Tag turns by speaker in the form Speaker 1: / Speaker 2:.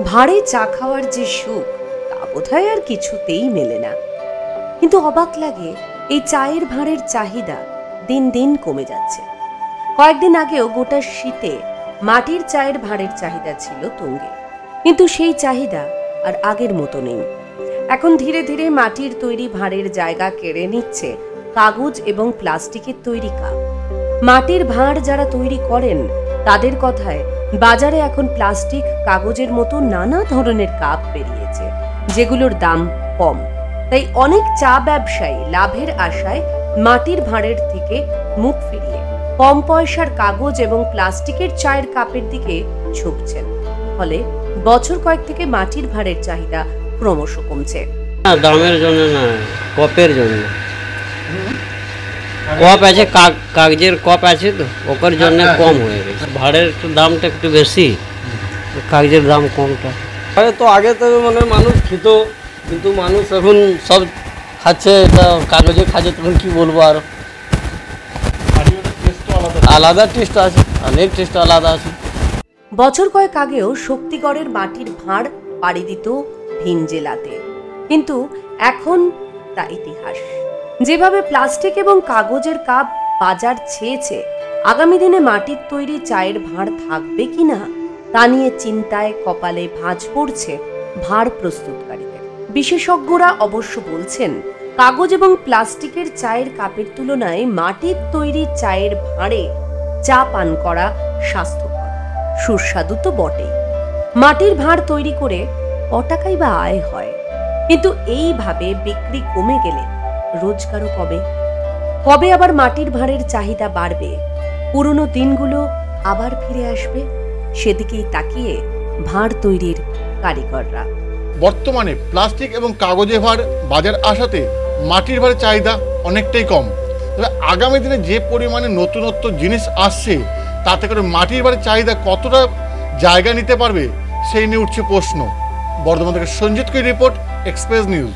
Speaker 1: ভাঁড়ে চা খাওয়ার যে সুখ তা বোধহয় আর কিছুতেই মেলে না। কিন্তু অবাক লাগে, এই চায়ের ভাঁড়ের চাহিদা দিন দিন কমে যাচ্ছে। কয়েকদিন আগেও গোটা শীতে মাটির চায়ের ভাঁড়ের চাহিদা ছিল তুঙ্গে, কিন্তু সেই চাহিদা আর আগের মতো নেই। এখন ধীরে ধীরে মাটির তৈরি ভাঁড়ের জায়গা কেড়ে নিচ্ছে কাগজ এবং প্লাস্টিকের তৈরি কাপ। মাটির ভাঁড় যারা তৈরি করেন তাদের কথায় বাজারে এখন প্লাস্টিক, কাগজের মতো নানা ধরনের কাপ বেরিয়েছে, যেগুলোর দাম কম। তাই অনেক চা ব্যবসায়ী লাভের আশায় মাটির ভাঁড়ের থেকে মুখ ফিরিয়ে কম পয়সার কাগজ এবং প্লাস্টিকের চায়ের কাপের দিকে ঝুঁকছেন। ফলে বছর কয়েক থেকে মাটির ভাঁড়ের চাহিদা ক্রমশ কমছে।
Speaker 2: দামের জন্য না, কপের জন্য। কপ আছে, কাগজের কপ আছে, তো ওর জন্য কম হয়ে গেছে। ভাড়ের দামটা একটু বেশি, কাগজের দাম কমটা।
Speaker 3: তো আগে তো মানে মানুষ খেত, কিন্তু মানুষ এখন সব খাচ্ছে, এটা কাগজে খাচ্ছে, তখন কি বলবো। আর আলাদা টেস্ট আছে, অনেক টেস্ট আলাদা আছে।
Speaker 1: বছর কয়েক আগেও শক্তিগড়ের মাটির ভাঁড় পাড়ি দিত ভিন জেলাতে, কিন্তু এখন তা ইতিহাস। যেভাবে প্লাস্টিক এবং কাগজের কাপ বাজার ছেয়েছে, আগামী দিনে মাটির তৈরি চায়ের ভাঁড় থাকবে কিনা তা নিয়ে চিন্তায় কপালে ভাঁজ পড়ছে ভাঁড় প্রস্তুতকারীদের। বিশেষজ্ঞরা অবশ্য বলছেন, কাগজ এবং প্লাস্টিকের চায়ের কাপের তুলনায় মাটির তৈরি চায়ের ভাঁড়ে চা পান করা স্বাস্থ্যকর, সুস্বাদু তো বটেই। মাটির ভাঁড় তৈরি করে টাকাই বা আয় হয়, কিন্তু এইভাবে বিক্রি কমে গেলে রোজগারও কবে আবার মাটির ভাঁড়ের চাহিদা বাড়বে, পুরনো দিনগুলো আবার ফিরে আসবে, সেদিকেই তাকিয়ে ভাঁড় তৈরির কারিগররা।
Speaker 4: বর্তমানে প্লাস্টিক এবং কাগজের ভাঁড় বাজার আসাতে মাটির ভাঁড়ের চাহিদা অনেকটাই কম। তবে আগামী দিনে যে পরিমাণে নতুনত্ব জিনিস আসছে, তাতে করে মাটির ভাঁড়ের চাহিদা কতটা জায়গা নিতে পারবে সেই নিয়ে উঠছে প্রশ্ন। বর্ধমান থেকে সঞ্জিত কি রিপোর্ট, এক্সপ্রেস নিউজ।